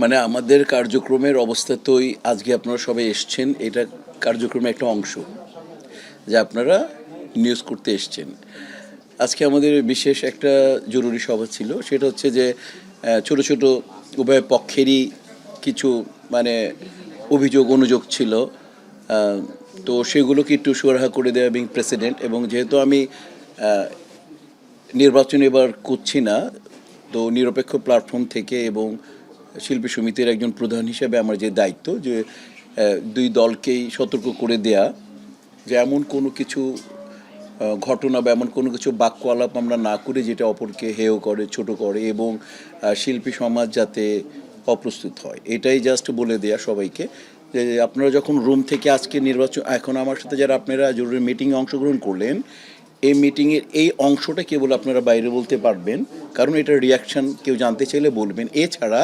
মানে আমাদের কার্যক্রমের অবস্থাতেই আজকে আপনারা সবাই এসছেন, এটা কার্যক্রমের একটা অংশ যা আপনারা নিউজ করতে এসছেন। আজকে আমাদের বিশেষ একটা জরুরি সভা ছিল, সেটা হচ্ছে যে ছোট ছোট উভয় পক্ষেরই কিছু মানে অভিযোগ অনুযোগ ছিল। তো সেগুলোকে একটু সুরাহা করে দেওয়া বিং প্রেসিডেন্ট, এবং যেহেতু আমি নির্বাচন এবার করছি না, তো নিরপেক্ষ প্ল্যাটফর্ম থেকে এবং শিল্পী সমিতির একজন প্রধান হিসেবে আমার যে দায়িত্ব যে দুই দলকেই সতর্ক করে দেয়া যে এমন কোনো কিছু ঘটনা বা এমন কোনো কিছু বাক্য আলাপ আমরা না করে যেটা অপরকে হেয় করে, ছোট করে, এবং শিল্পী সমাজ যাতে অপ্রস্তুত হয়, এটাই জাস্ট বলে দেয়া সবাইকে। যে আপনারা যখন রুম থেকে আজকে নির্বাচন, এখন আমার সাথে যারা আপনারা জরুরি মিটিংয়ে অংশগ্রহণ করলেন, এই মিটিংয়ের এই অংশটা কেবল আপনারা বাইরে বলতে পারবেন, কারণ এটার রিয়াকশান কেউ জানতে চাইলে বলবেন। এছাড়া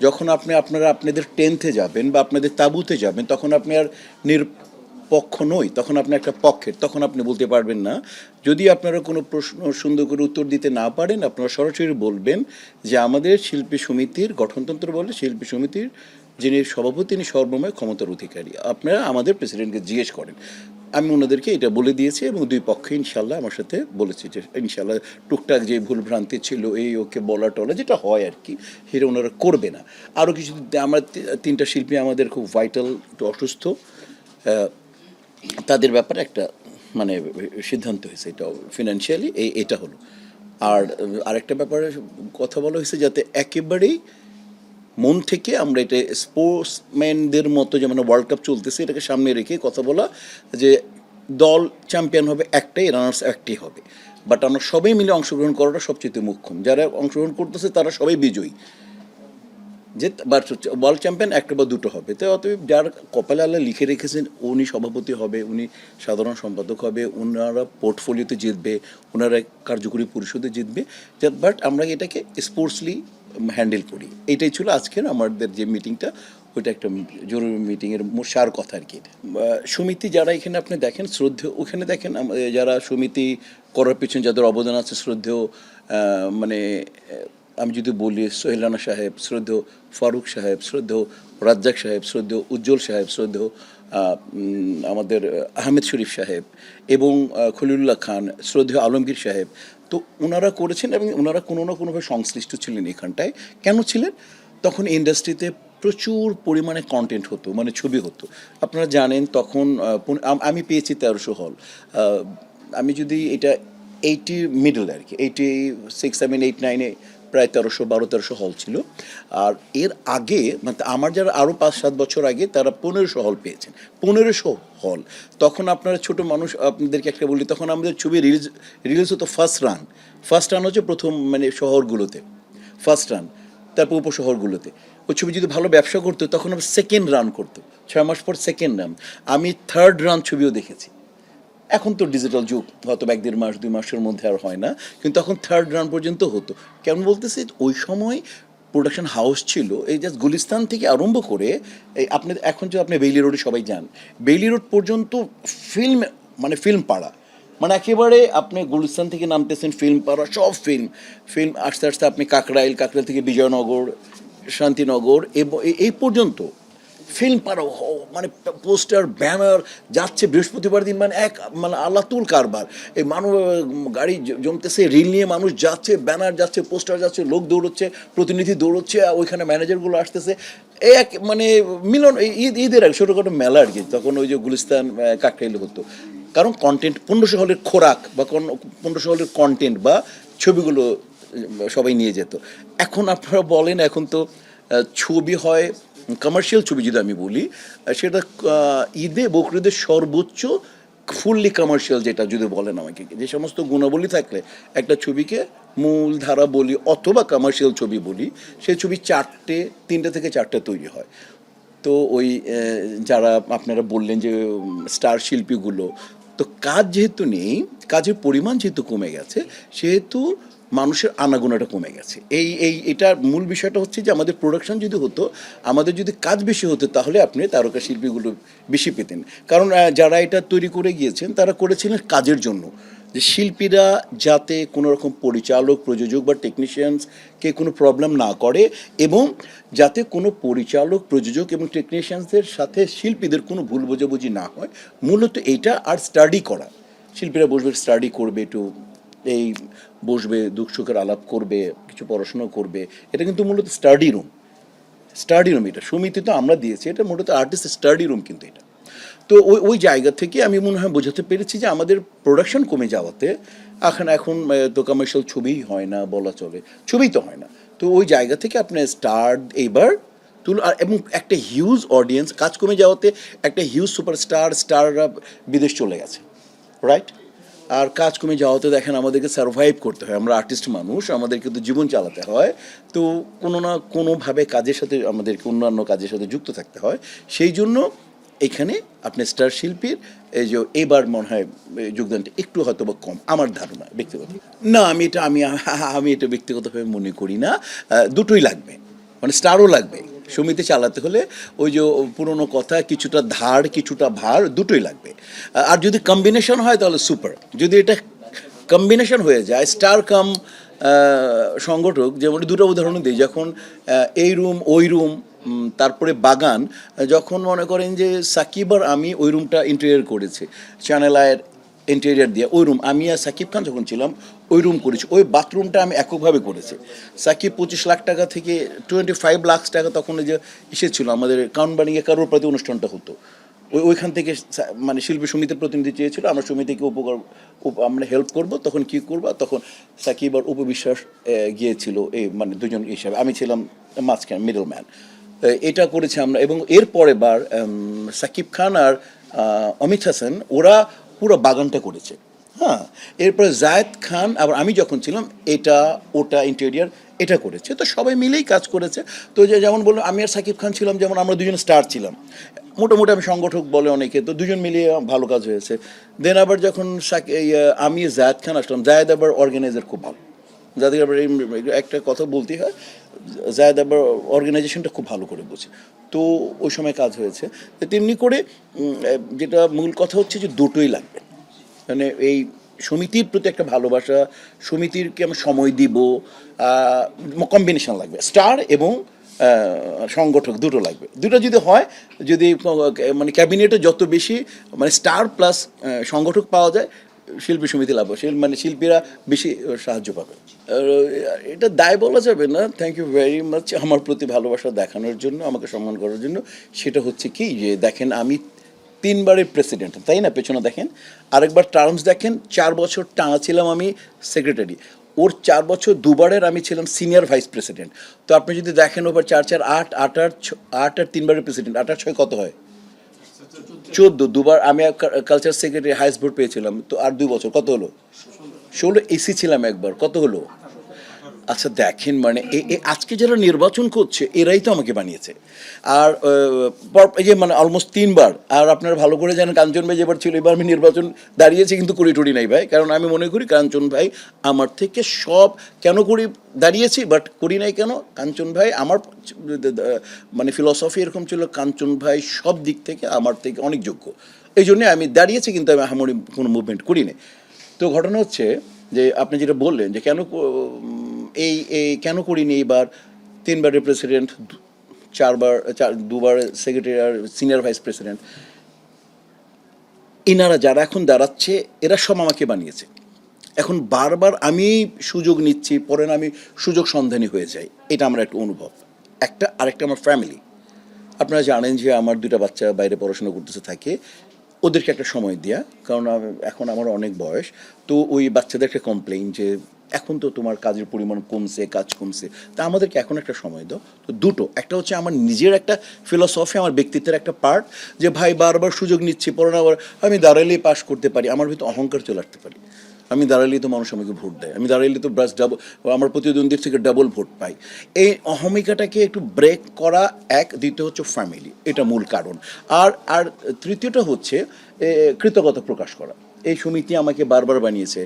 যখন আপনারা আপনাদের টেন্থে যাবেন বা আপনাদের তাঁবুতে যাবেন, তখন আপনি আর নিরপেক্ষ নই, তখন আপনি একটা পক্ষের, তখন আপনি বলতে পারবেন না। যদি আপনারা কোনো প্রশ্ন সুন্দর করে উত্তর দিতে না পারেন, আপনারা সরাসরি বলবেন যে আমাদের শিল্পী সমিতির গঠনতন্ত্র বলে শিল্পী সমিতির যিনি সভাপতি তিনি সর্বময় ক্ষমতার অধিকারী, আপনারা আমাদের প্রেসিডেন্টকে জিজ্ঞেস করেন। আমি ওনাদেরকে এটা বলে দিয়েছি এবং দুই পক্ষে ইনশাল্লাহ আমার সাথে বলেছি যে ইনশাল্লাহ টুকটাক যে ভুল ভ্রান্তি ছিল এই ওকে বলা টলা যেটা হয় আর কি, সেটা ওনারা করবে না। আরও কিছু আমরা তিনটা শিল্পী আমাদের খুব ভাইটাল, একটু অসুস্থ, তাদের ব্যাপারে একটা মানে সিদ্ধান্ত হয়েছে, এটা ফিনান্সিয়ালি এটা হলো। আর আরেকটা ব্যাপারে কথা বলা হয়েছে যাতে একেবারেই মন থেকে আমরা এটা স্পোর্টসম্যানদের মতো, যেমন ওয়ার্ল্ড কাপ চলতেছে এটাকে সামনে রেখে কথা বলা যে দল চ্যাম্পিয়ন হবে একটাই, রানার্স একটাই হবে, বাট আমরা সবাই মিলে অংশগ্রহণ করাটা সবচেয়ে মুখ্যম। যারা অংশগ্রহণ করতেছে তারা সবাই বিজয়ী, যে বাট ওয়ার্ল্ড চ্যাম্পিয়ন একটা বা দুটো হবে। তো অতএব যার কপালে আল্লাহ লিখে রেখেছেন উনি সভাপতি হবে, উনি সাধারণ সম্পাদক হবে, ওনারা পোর্টফোলিওতে জিতবে, ওনারা কার্যকরী পরিষদে জিতবে, বাট আমরা এটাকে স্পোর্টসলি হ্যান্ডেল করি। এইটাই ছিল আজকের আমাদের যে মিটিংটা, ওইটা একটা জরুরি মিটিংয়ের সার কথা আর কি। সমিতি যারা এখানে আপনি দেখেন শ্রদ্ধেয়, ওখানে দেখেন যারা সমিতি করার পিছনে যাদের অবদান আছে শ্রদ্ধেয়, মানে আমি যদি বলি সোহেল রানা সাহেব, শ্রদ্ধেয় ফারুক সাহেব, শ্রদ্ধেয় রাজ্জাক সাহেব, শ্রদ্ধেয় উজ্জ্বল সাহেব, শ্রদ্ধেয় আমাদের আহমেদ শরীফ সাহেব, এবং খলিলুল্লাহ খান, শ্রদ্ধেয় আলমগীর সাহেব, তো ওনারা করেছেন এবং ওনারা কোনো না কোনোভাবে সংশ্লিষ্ট ছিলেন এখানটায়। কেন ছিলেন? তখন ইন্ডাস্ট্রিতে প্রচুর পরিমাণে কন্টেন্ট হতো, মানে ছবি হতো। আপনারা জানেন তখন আমি পেয়েছি 1300 হল। আমি যদি এটা 80 মিডল আর কি, 86, 7, 8, 9-এ প্রায় 1300 হল ছিল। আর এর আগে মানে আমার যারা আরও 5-7 বছর আগে তারা 1500 হল পেয়েছেন। 1500 হল। তখন আপনারা ছোট মানুষ, আপনাদেরকে একটা বলি, তখন আমাদের ছবি রিলিজ হতো ফার্স্ট রান হচ্ছে প্রথম মানে শহরগুলোতে, ফার্স্ট রান, তারপর উপশহরগুলোতে। ওই ছবি যদি ভালো ব্যবসা করতো তখন আবার সেকেন্ড রান করতো, 6 মাস পর সেকেন্ড রান। আমি থার্ড রান ছবিও দেখেছি। এখন তো ডিজিটাল যুগ, হয়তো 1-1.5 মাস 2 মাসের মধ্যে আর হয় না, কিন্তু তখন থার্ড রান পর্যন্ত হতো। কেমন বলতেছি, ওই সময় প্রোডাকশন হাউস ছিল এই জাস্ট গুলিস্তান থেকে আরম্ভ করে এই আপনি এখন যে আপনি বেইলি রোডে সবাই যান, বেইলি রোড পর্যন্ত ফিল্ম, মানে ফিল্ম পাড়া, মানে একেবারে আপনি গুলিস্তান থেকে নামতেছেন ফিল্ম পাড়া, সব ফিল্ম আস্তে আস্তে আপনি কাকরাইল থেকে বিজয়নগর, শান্তিনগর এবং এই পর্যন্ত ফিল্ম পাড়াও, মানে পোস্টার ব্যানার যাচ্ছে বৃহস্পতিবার দিন, মানে মানে আল্লাতুল কারবার। এই মানুষ গাড়ি জমতেছে, রিল নিয়ে মানুষ যাচ্ছে, ব্যানার যাচ্ছে, পোস্টার যাচ্ছে, লোক দৌড়চ্ছে, প্রতিনিধি দৌড়চ্ছে, ওইখানে ম্যানেজারগুলো আসতেছে, এক মানে মিলন, ঈদের এক ছোটোখাটো মেলা আর কি। তখন ওই যে গুলিস্তান কাকরাইলে হতো, কারণ কন্টেন্ট 1500 হলের খোরাক বা 1500 হলের কন্টেন্ট বা ছবিগুলো সবাই নিয়ে যেত। এখন আপনারা বলেন, এখন তো ছবি হয় কমার্শিয়াল ছবি, যদি আমি বলি সেটা ঈদে বকরিদের সর্বোচ্চ ফুললি কমার্শিয়াল যেটা যদি বলেন আমাকে, যে সমস্ত গুণাবলী থাকলে একটা ছবিকে মূল ধারা বলি অথবা কমার্শিয়াল ছবি বলি, সেই ছবি 3টে থেকে 4টে তৈরি হয়। তো ওই যারা আপনারা বললেন যে স্টার শিল্পীগুলো, তো কাজ যেহেতু নেই, কাজের পরিমাণ যেহেতু কমে গেছে, সেহেতু মানুষের আনাগোনাটা কমে গেছে। এটার মূল বিষয়টা হচ্ছে যে আমাদের প্রোডাকশন যদি হতো, আমাদের যদি কাজ বেশি হতো, তাহলে আপনি তারকা শিল্পীগুলো বেশি পেতেন। কারণ যারা এটা তৈরি করে গিয়েছেন তারা করেছিলেন কাজের জন্য, যে শিল্পীরা যাতে কোনো রকম পরিচালক প্রযোজক বা টেকনিশিয়ানসকে কোনো প্রবলেম না করে, এবং যাতে কোনো পরিচালক প্রযোজক এবং টেকনিশিয়ানসদের সাথে শিল্পীদের কোনো ভুল বোঝাবুঝি না হয়, মূলত এইটা। আর স্টাডি করা, শিল্পীরা বসবে স্টাডি করবে, একটু এই বসবে দুঃখ সুখের আলাপ করবে, কিছু পড়াশুনো করবে, এটা কিন্তু মূলত স্টাডি রুম। এটা সমিতি তো আমরা দিয়েছি, এটা মূলত আর্টিস্ট স্টাডি রুম কিন্তু এটা। তো ওই জায়গা থেকে আমি মনে হয় বোঝাতে পেরেছি যে আমাদের প্রোডাকশন কমে যাওয়াতে এখন তো কমার্শিয়াল ছবিই হয় না বলা চলে, ছবি তো হয় না। তো ওই জায়গা থেকে আপনার স্টার এইবার আর এবং একটা হিউজ অডিয়েন্স, কাজ কমে যাওয়াতে একটা হিউজ স্টাররা বিদেশ চলে গেছে, রাইট? আর কাজ কমে যাওয়াতে দেখেন আমাদেরকে সার্ভাইভ করতে হয়, আমরা আর্টিস্ট মানুষ, আমাদেরকে তো জীবন চালাতে হয়। তো কোনো না কোনোভাবে কাজের সাথে আমাদেরকে অন্যান্য কাজের সাথে যুক্ত থাকতে হয়। সেই জন্য এখানে আপনি স্টার শিল্পীর এই যে এবার মনে হয় যোগদানটা একটু হয়তো বা কম, আমার ধারণা ব্যক্তিগত। না, আমি এটা ব্যক্তিগতভাবে মনে করি না। দুটোই লাগবে, মানে স্টারও লাগবে, সমিতি চালাতে হলে ওই যে পুরনো কথা, কিছুটা ধার কিছুটা ভার, দুটোই লাগবে। আর যদি কম্বিনেশন হয় তাহলে সুপার। যদি এটা কম্বিনেশন হয়ে যায়, স্টার কাম সংগঠক, যেমন দুটো উদাহরণ দিই, যখন এই রুম ওই রুম, তারপরে বাগান, যখন মনে করেন যে সাকিব আর আমি ওই রুমটা ইন্টেরিয়র করেছি চ্যানেল আয়ের ইন্টেরিয়ার দিয়ে, ওই রুম আমি আর সাকিব খান যখন ছিলাম ওই রুম করেছি, ওই বাথরুমটা আমি এককভাবে করেছি। সাকিব 25 লাখ টাকা থেকে 25 লাখ টাকা তখন যে এসেছিল আমাদের কাউন্টবাড়িয়ে কারোর প্রতি অনুষ্ঠানটা হতো, ওইখান থেকে মানে শিল্পী সমিতির প্রতিনিধি চেয়েছিল আমরা সমিতিকে আমরা হেল্প করব, তখন কি করব, তখন সাকিব আর উপবিশ্বাস গিয়েছিল এই মানে দুজন হিসাবে, আমি ছিলাম মাঝখানে মিডল ম্যান। এটা করেছি আমরা। এবং এর পরে বার সাকিব খান আর অমিত হাসান ওরা পুরো বাগানটা করেছে। হ্যাঁ, এরপরে জায়েদ খান আবার আমি যখন ছিলাম এটা ওটা ইন্টেরিয়ার এটা করেছে। তো সবাই মিলেই কাজ করেছে। তো যেমন বললাম আমি আর সাকিব খান ছিলাম, যেমন আমরা দুজন স্টার ছিলাম মোটামুটি, আমি সংগঠক বলে অনেকে, তো দুজন মিলিয়ে ভালো কাজ হয়েছে। দেন আবার যখন আমি জায়েদ খান আসলাম, জায়েদ আবার অর্গানাইজার খুব ভালো, যাদের আবার একটা কথা বলতেই হয়, জায়েদ আবার অর্গানাইজেশনটা খুব ভালো করে বোঝে। তো ওই সময় কাজ হয়েছে। তেমনি করে যেটা মূল কথা হচ্ছে যে দুটোই লাগবে, মানে এই সমিতির প্রতি একটা ভালোবাসা, সমিতিরকে আমরা সময় দিব, কম্বিনেশন লাগবে, স্টার এবং সংগঠক দুটো লাগবে। দুটো যদি হয়, যদি মানে ক্যাবিনেটে যত বেশি মানে স্টার প্লাস সংগঠক পাওয়া যায়, শিল্পী সমিতি লাভ, মানে শিল্পীরা বেশি সাহায্য পাবে। এটা দায় বলা যাবে না। থ্যাংক ইউ ভেরি মাচ আমার প্রতি ভালোবাসা দেখানোর জন্য, আমাকে সম্মান করার জন্য। সেটা হচ্ছে কি যে দেখেন আমি 3বারের প্রেসিডেন্ট, তাই না? পেছনে দেখেন, আরেকবার টার্মস দেখেন, 4 বছর টানা ছিলাম আমি সেক্রেটারি, ওর 4 বছর দুবারের আমি ছিলাম সিনিয়র ভাইস প্রেসিডেন্ট। তো আপনি যদি দেখেন ওভার 4 4 8 8 8 আর 3বারের প্রেসিডেন্ট, 8 আর 6 কত হয়? 14। দুবার আমি কালচার সেক্রেটারি হাইস্ট ভোট পেয়েছিলাম। তো আর 2 বছর কত হলো? 16। এসি ছিলাম একবার, কত হলো? আচ্ছা দেখেন, মানে আজকে যারা নির্বাচন করছে এরাই তো আমাকে বানিয়েছে। আর এই যে মানে অলমোস্ট 3বার। আর আপনারা ভালো করে জানেন কাঞ্চন ভাই যেবার ছিল, এবার আমি নির্বাচন দাঁড়িয়েছি কিন্তু করি টুরি নাই ভাই, কারণ আমি মনে করি কাঞ্চন ভাই আমার থেকে সব, কেন করি দাঁড়িয়েছি বাট করি নাই কেন, কাঞ্চন ভাই আমার মানে ফিলসফি এরকম ছিল, কাঞ্চন ভাই সব দিক থেকে আমার থেকে অনেক যোগ্য, এই জন্যে আমি দাঁড়িয়েছি, কিন্তু আমি আহামরি কোনো মুভমেন্ট করি নাই। তো ঘটনা হচ্ছে যে আপনি যেটা বললেন যে কেন এই কেন করিনি এবার, 3বারের প্রেসিডেন্ট, 2বার সেক্রেটারি আর সিনিয়র ভাইস প্রেসিডেন্ট, এনারা যারা এখন দাঁড়াচ্ছে এরা সব আমাকে বানিয়েছে। এখন বারবার আমি সুযোগ নিচ্ছি, পরে না আমি সুযোগ সন্ধানী হয়ে যাই, এটা আমার একটা অনুভব। আরেকটা আমার ফ্যামিলি, আপনারা জানেন যে আমার 2টা বাচ্চা বাইরে পড়াশোনা করতেছে থাকে, ওদেরকে একটা সময় দেওয়া, কারণ এখন আমার অনেক বয়স। তো ওই বাচ্চাদের একটা কমপ্লেইন যে এখন তো তোমার কাজের পরিমাণ কমছে, কাজ কমছে, তা আমাদেরকে এখন একটা সময় দাও। তো দুটো, একটা হচ্ছে আমার নিজের একটা ফিলসফি, আমার ব্যক্তিত্বের একটা পার্ট, যে ভাই বারবার সুযোগ নিচ্ছি, পরে না আবার আমি দাঁড়ালেই পাশ করতে পারি, আমার ভিতরে অহংকার চলে আসতে পারি, আমি দাঁড়ালেই তো মানুষ আমাকে ভোট দেয়, আমি দাঁড়ালেই তো ব্রাস ডাবল, আমার প্রতিদ্বন্দ্বীর থেকে ডাবল ভোট পাই। এই অহমিকাটাকে একটু ব্রেক করা এক, দ্বিতীয় হচ্ছে ফ্যামিলি, এটা মূল কারণ। আর তৃতীয়টা হচ্ছে কৃতজ্ঞতা প্রকাশ করা। এই সমিতি আমাকে বারবার বানিয়েছে,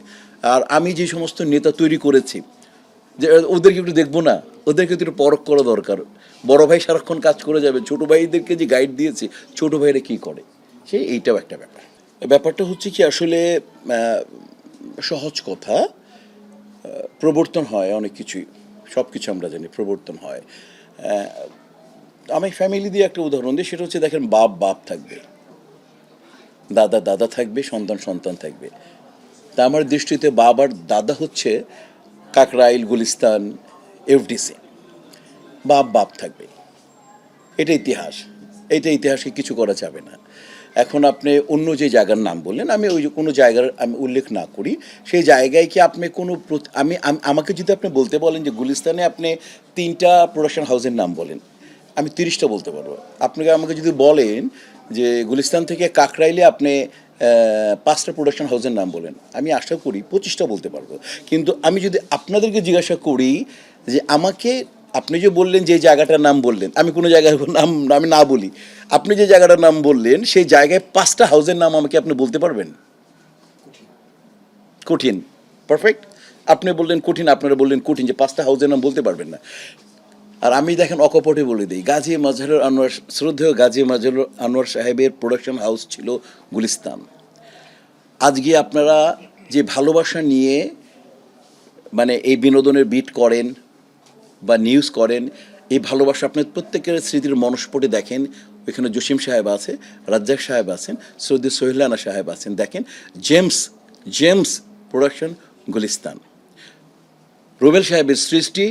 আর আমি যে সমস্ত নেতা তৈরি করেছি, যে ওদেরকে একটু দেখবো না, ওদেরকে একটু পরখ করা দরকার। বড় ভাই সারাক্ষণ কাজ করে যাবে, ছোটো ভাইদেরকে যে গাইড দিয়েছি, ছোটো ভাইরা কী করে, এইটাও একটা ব্যাপারটা হচ্ছে কি আসলে সহজ কথা, প্রবর্তন হয় অনেক কিছুই, সব কিছু আমরা জানি প্রবর্তন হয়। আমি ফ্যামিলি দিয়ে একটা উদাহরণ দিই, সেটা হচ্ছে দেখেন বাপ বাপ থাকবে, দাদা দাদা থাকবে, সন্তান সন্তান থাকবে। তা আমার দৃষ্টিতে বাবার দাদা হচ্ছে কাকরাইল, গুলিস্তান, এফডিসি, বাপ বাপ থাকবে। এটা ইতিহাস, এটা ইতিহাসকে কিছু করা যাবে না। এখন আপনি অন্য যে জায়গার নাম বললেন, আমি ওই যে কোনো জায়গার আমি উল্লেখ না করি, সেই জায়গায় কি আপনি কোনো আমাকে যদি আপনি বলতে বলেন যে গুলিস্তানে আপনি 3টা প্রোডাকশন হাউসের নাম বলেন, আমি 30টা বলতে পারবো। আপনাকে আমাকে যদি বলেন যে গুলিস্তান থেকে কাকরাইলে আপনি 5টা প্রোডাকশন হাউসের নাম বলেন, আমি আশা করি 25টা বলতে পারবো। কিন্তু আমি যদি আপনাদেরকে জিজ্ঞাসা করি যে আমাকে, আপনি যে বললেন যে জায়গাটার নাম বললেন, আমি কোনো জায়গার নাম আমি না বলি, আপনি যে জায়গাটার নাম বললেন সেই জায়গায় 5টা হাউসের নাম আমাকে আপনি বলতে পারবেন? কঠিন। পারফেক্ট। আপনি বললেন কঠিন, আপনারা বললেন কঠিন, যে 5টা হাউসের নাম বলতে পারবেন না। আর আমি দেখেন অকপটে বলে দিই, গাজী মাজহারুল আনোয়ার, শ্রদ্ধেয় গাজী মাজহারুল আনোয়ার সাহেবের প্রোডাকশন হাউস ছিল গুলিস্তান। আজকে আপনারা যে ভালোবাসা নিয়ে মানে এই বিনোদনের বিট করেন বা নিউজ করেন, এই ভালোবাসা আপনার প্রত্যেকের স্মৃতির মনস্ফটে দেখেন। ওইখানে জসিম সাহেব আছে, রাজ্জাক সাহেব আছেন, সৌদি সোহেলানা সাহেব আছেন, দেখেন James James production Gulistan, Rubel সাহেবের সৃষ্টি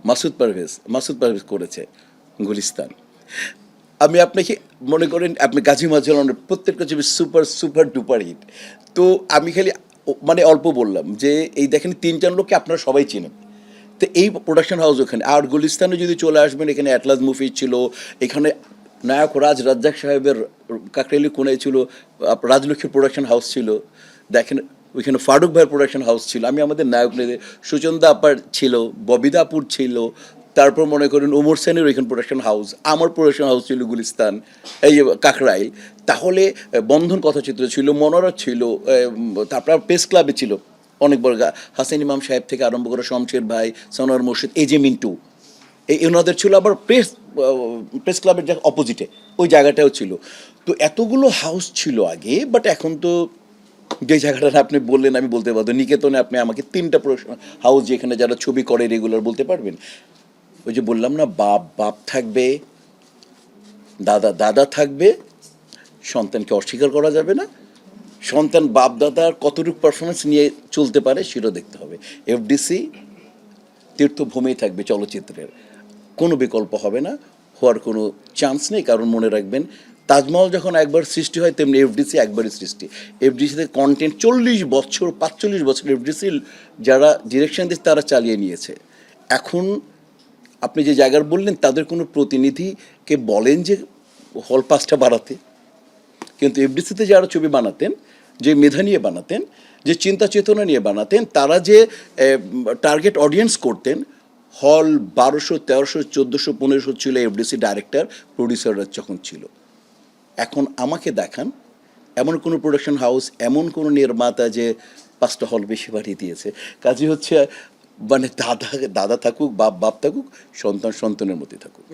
মাসুদ পারভেজ করেছে গুলিস্তান। আমি আপনাকে মনে করেন আপনি গাজী মাজহারুলের প্রত্যেকটা ছবি সুপার সুপার ডুপার হিট। তো আমি খালি মানে অল্প বললাম যে এই দেখেন 3-4 লোককে আপনারা সবাই চিনেন। তো এই প্রোডাকশন হাউস ওখানে। আর গুলিস্তানে যদি চলে আসবেন, এখানে অ্যাটলাস মুভি ছিল, এখানে নায়ক রাজ্জাক সাহেবের কাকরাইলি কোনায় ছিল রাজলক্ষ্মী প্রোডাকশন হাউস ছিল, দেখেন ওইখানে ফারুক ভাইয়ের প্রোডাকশন হাউস ছিল। আমি আমাদের নায়ক নেই, সুচন্দা আপার ছিল, ববিদাপুর ছিল, তারপর মনে করেন ওমর সেনের ওইখানে প্রোডাকশন হাউস, আমার প্রোডাকশন হাউস ছিল গুলিস্তান, এই কাকরাইল। তাহলে বন্ধন কথাচিত্র ছিল, মনোরথ ছিল, তারপর প্রেস ক্লাবে ছিল অনেক বড়, হাসান ইমাম সাহেব থেকে আরম্ভ করে শমশের ভাই, সনোয়ার মুর্শিদ, এই যে মিন্টু, এই ওনাদের ছিল। আবার প্রেস ক্লাবের যে অপোজিটে ওই জায়গাটাও ছিল। তো এতগুলো হাউস ছিল আগে, বাট এখন তো যে জায়গাটা আপনি বললেন আমি বলতে পারবো নিকেতনে আপনি আমাকে 3টা হাউস যেখানে যারা ছবি করে রেগুলার বলতে পারবেন? ওই যে বললাম না, বাপ বাপ থাকবে, দাদা দাদা থাকবে, সন্তানকে অস্বীকার করা যাবে না। সন্তান বাপ দাদার কতটুকু পারফরমেন্স নিয়ে চলতে পারে সেটাও দেখতে হবে। এফডিসি তীর্থভূমি থাকবে চলচ্চিত্রের, কোনো বিকল্প হবে না, হওয়ার কোনো চান্স নেই। কারণ মনে রাখবেন, তাজমহল যখন একবার সৃষ্টি হয় তেমনি এফডিসি একবারই সৃষ্টি। এফডিসিতে কন্টেন্ট 45 বছর এফডিসি যারা ডিরেকশন দিচ্ছে তারা চালিয়ে নিয়েছে। এখন আপনি যে জায়গার বললেন তাদের কোনো প্রতিনিধিকে বলেন যে হল পাসটা বাড়াতে, কিন্তু এফডিসিতে যারা ছবি বানাতেন, যে মেধা নিয়ে বানাতেন, যে চিন্তা চেতনা নিয়ে বানাতেন, তারা যে টার্গেট অডিয়েন্স করতেন, হল 1200, 1300, 1400, 1500 ছিল এফডিসি ডাইরেক্টর প্রডিউসাররা যখন ছিল। এখন আমাকে দেখান এমন কোনো প্রোডাকশন হাউস, এমন কোনো নির্মাতা যে 5টা হল বেশি বাড়িয়ে দিয়েছে। কাজে হচ্ছে মানে দাদা দাদা থাকুক, বাপ বাপ থাকুক, সন্তান সন্তানের মধ্যে থাকুক।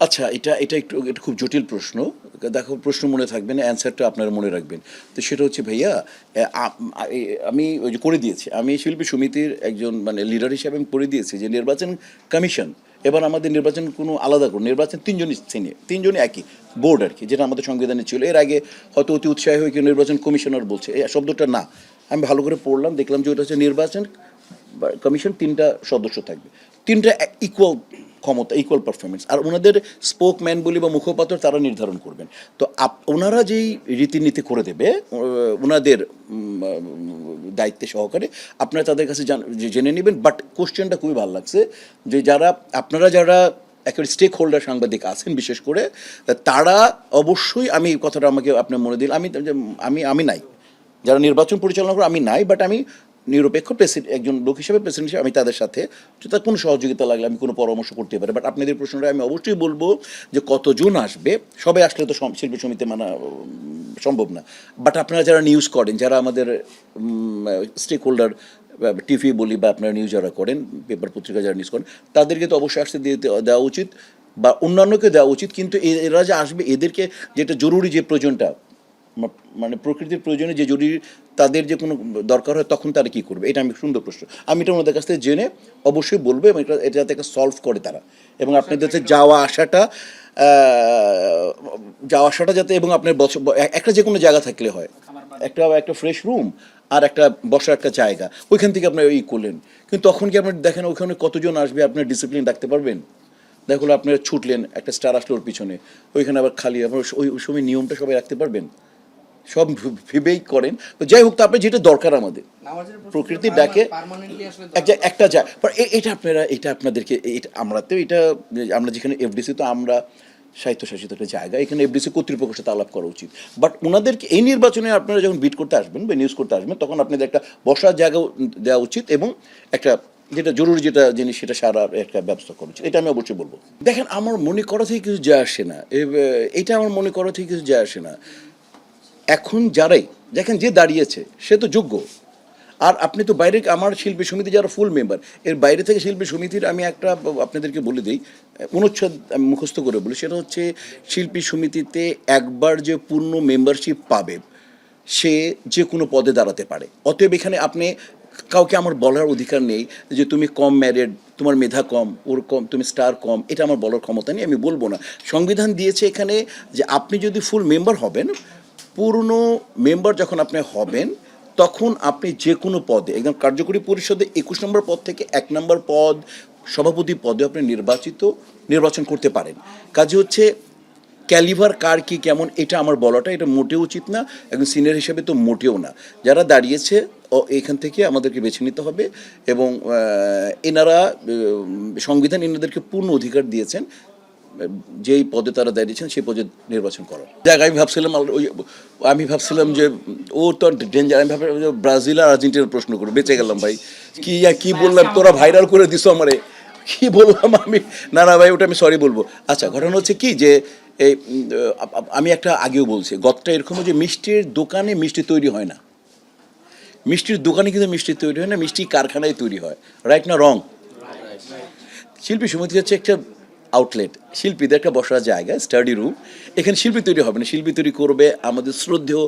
আচ্ছা, এটা একটু খুব জটিল প্রশ্ন। দেখো, প্রশ্ন মনে থাকবে না, অ্যান্সারটা আপনারা মনে রাখবেন। তো সেটা হচ্ছে ভাইয়া, আমি ওই যে করে দিয়েছি, আমি শিল্পী সমিতির একজন মানে লিডার হিসেবে আমি করে দিয়েছি যে নির্বাচন কমিশন এবার আমাদের নির্বাচন কোনো আলাদা করে নির্বাচন 3জনই সিনিয়র, 3জনই একই বোর্ড আর কি, যেটা আমাদের সংবিধানে ছিল। এর আগে হয়তো অতি উৎসাহী হয়ে কেউ নির্বাচন কমিশনার বলছে, এই শব্দটা না। আমি ভালো করে পড়লাম, দেখলাম যে ওটা হচ্ছে নির্বাচন কমিশন, 3টা সদস্য থাকবে, 3টা ইকুয়াল ক্ষমতা, ইকুয়াল পারফরমেন্স। আর ওনাদের স্পোকম্যান বলি বা মুখপাত্র তারা নির্ধারণ করবেন। তো ওনারা যেই রীতিনীতি করে দেবে ওনাদের দায়িত্বে সহকারে, আপনারা তাদের কাছে জেনে নেবেন। বাট কোশ্চেনটা খুবই ভালো লাগছে যে আপনারা যারা একেবারে স্টেক হোল্ডার সাংবাদিক আছেন বিশেষ করে, তারা অবশ্যই, আমি কথাটা আমাকে আপনার মনে দিল, আমি নাই যারা নির্বাচন পরিচালনা করে, আমি নাই, বাট আমি নিরপেক্ষ প্রেসিডেন্ট, একজন লোক হিসেবে, প্রেসিডেন্ট হিসেবে আমি তাদের সাথে তার কোনো সহযোগিতা লাগলে আমি কোনো পরামর্শ করতে পারি। বাট আপনাদের প্রশ্নটা আমি অবশ্যই বলবো যে কতজন আসবে, সবাই আসলে তো শিল্পী সমিতি মানা সম্ভব না। বাট আপনারা যারা নিউজ করেন, যারা আমাদের স্টেক হোল্ডার, টিভি বলি বা আপনারা নিউজ যারা করেন, পেপার পত্রিকা যারা নিউজ করেন, তাদেরকে তো অবশ্যই আসতে দেওয়া উচিত বা অন্যান্যকে দেওয়া উচিত। কিন্তু এরা যে আসবে এদেরকে যেটা জরুরি, যে প্রয়োজনটা মানে প্রকৃতির প্রয়োজনে যে জরুরি তাদের যে কোনো দরকার হয় তখন তারা কী করবে, এটা আমি সুন্দর প্রশ্ন, আমি এটা ওনাদের কাছ থেকে জেনে অবশ্যই বলবো এবং এটা যাতে একটা সলভ করে তারা, এবং আপনাদের যাতে যাওয়া আসাটা যাতে, এবং আপনার একটা যে কোনো জায়গা থাকলে হয়, একটা ফ্রেশ রুম আর একটা বসার একটা জায়গা, ওইখান থেকে আপনার করলেন, কিন্তু তখন কি আপনার দেখেন ওইখানে কতজন আসবে, আপনার ডিসিপ্লিন রাখতে পারবেন? দেখো আপনারা ছুটলেন, একটা স্টার আসলো ওর পিছনে, ওইখানে আবার খালি, আপনার ওই সময় নিয়মটা সবাই রাখতে পারবেন? সব ভেবেই করেন। তো যাই হোক, তারপরে যেটা দরকার আমাদের প্রকৃতির ডাকে একটা যায়, এটা আপনাদেরকে আমরা যেখানে এফডিসি, তো আমরা স্বায়ত্তশাসিত একটা জায়গা, এখানে এফডিসি কর্তৃপক্ষের সাথে আলাপ করা উচিত, বাট ওনাদেরকে এই নির্বাচনে আপনারা যখন বিট করতে আসবেন বা নিউজ করতে আসবেন, তখন আপনাদের একটা বসার জায়গা দেওয়া উচিত এবং একটা যেটা জরুরি যেটা জিনিস সেটা সারা একটা ব্যবস্থা করা উচিত, এটা আমি অবশ্যই বলবো। দেখেন, আমার মনে করা থেকে কিছু যায় আসে না, এটা আমার মনে করা থেকে কিছু যায় আসে না। এখন যারাই দেখেন যে দাঁড়িয়েছে সে তো যোগ্য, আর আপনি তো বাইরে, আমার শিল্পী সমিতি যারা ফুল মেম্বার, এর বাইরে থেকে শিল্পী সমিতির আমি একটা আপনাদেরকে বলে দিই, অনুচ্ছেদ আমি মুখস্থ করে বলি, সেটা হচ্ছে শিল্পী সমিতিতে একবার যে পূর্ণ মেম্বারশিপ পাবে সে যে কোনো পদে দাঁড়াতে পারে। অতএব এখানে আপনি কাউকে আমার বলার অধিকার নেই যে তুমি কম ম্যারিড, তোমার মেধা কম, ওর কম, তুমি স্টার কম, এটা আমার বলার ক্ষমতা নেই, আমি বলবো না। সংবিধান দিয়েছে এখানে যে আপনি যদি ফুল মেম্বার হবেন, পূর্ণ মেম্বার যখন আপনি হবেন, তখন আপনি যে কোনো পদে, একদম কার্যকরী পরিষদে 21 নম্বর পদ থেকে 1 নম্বর পদ, সভাপতি পদে আপনি নির্বাচন করতে পারেন। কাজে হচ্ছে ক্যালিভার কার কি কেমন এটা আমার বলাটা এটা মোটেও উচিত না, একজন সিনিয়র হিসেবে তো মোটেও না। যারা দাঁড়িয়েছে এখান থেকে আমাদেরকে বেছে নিতে হবে, এবং এনারা সংবিধান এনাদেরকে পূর্ণ অধিকার দিয়েছেন যেই পদে তারা দাঁড়িয়েছেন সেই পদে নির্বাচন করার জায়গায়। আমি ভাবছিলাম যে ও তো ডেঞ্জার, আমি ভাবলাম ব্রাজিল আর আর্জেন্টিনার প্রশ্ন করে বেঁচে গেলাম ভাই, কি বললাম, তোরা ভাইরাল করে দিছো আমারে, কি বললাম আমি, না ভাই ওটা আমি সরি বলবো। আচ্ছা, ঘটনা হচ্ছে কি যে এই আমি একটা আগেও বলছি, গতটা এরকম যে মিষ্টির দোকানে মিষ্টি তৈরি হয় না, মিষ্টির দোকানে কিন্তু মিষ্টি তৈরি হয় না, মিষ্টি কারখানায় তৈরি হয়, রাইট না রং? শিল্পী সমিতি হচ্ছে একটা আউটলেট, শিল্পীদের একটা বসার জায়গা, স্টাডি রুম, এখানে শিল্পী তৈরি হবে না, শিল্পী তৈরি করবে আমাদের শ্রদ্ধেয়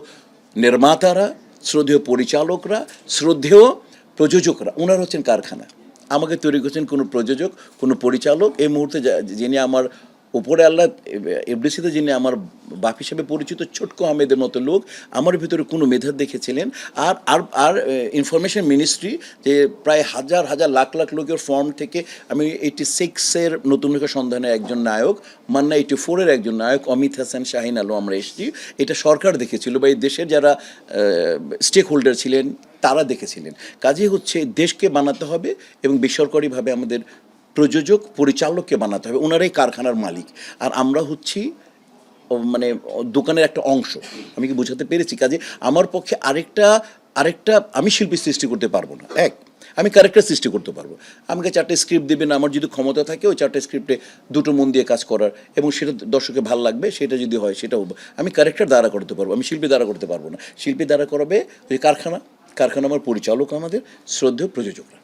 নির্মাতারা, শ্রদ্ধেয় পরিচালকরা, শ্রদ্ধেয় প্রযোজকরা, ওনারা হচ্ছেন কারখানা। আমাকে তৈরি করছেন কোনো প্রযোজক, কোনো পরিচালক, এই মুহূর্তে যিনি আমার উপরে আল্লাহ এফডিসিতে যিনি আমার বাপ হিসেবে পরিচিত, ছোটকো আহমেদের মতো লোক, আমার ভিতরে কোনো মেধা দেখেছিলেন। আর আর আর ইনফরমেশন মিনিস্ট্রি, যে প্রায় হাজার হাজার লাখ লাখ লোকের ফর্ম থেকে আমি 86-এর নতুন লেখা সন্ধানের একজন নায়ক, মান্না 84-এর একজন নায়ক, অমিত হাসান, শাহিন আলো আমরা এসেছি, এটা সরকার দেখেছিল বা এই দেশের যারা স্টেক হোল্ডার ছিলেন তারা দেখেছিলেন। কাজেই হচ্ছে দেশকে বানাতে হবে এবং বেসরকারিভাবে আমাদের প্রযোজক পরিচালককে বানাতে হবে, ওনারাই কারখানার মালিক, আর আমরা হচ্ছি মানে দোকানের একটা অংশ। আমি কি বোঝাতে পেরেছি? কাজে আমার পক্ষে আরেকটা আমি শিল্পী সৃষ্টি করতে পারবো না, আমি ক্যারেক্টার সৃষ্টি করতে পারবো। আমাকে 4টে স্ক্রিপ্ট দেবেন, আমার যদি ক্ষমতা থাকে ওই 4টে স্ক্রিপ্টে 2টো মন দিয়ে কাজ করার, এবং সেটা দর্শকে ভালো লাগবে, সেটা যদি হয় সেটাও আমি ক্যারেক্টার দ্বারা করতে পারবো, আমি শিল্পী দ্বারা করতে পারবো না। শিল্পী দ্বারা করাবে ওই কারখানা আমার পরিচালক, আমাদের শ্রদ্ধেয় প্রযোজকরা।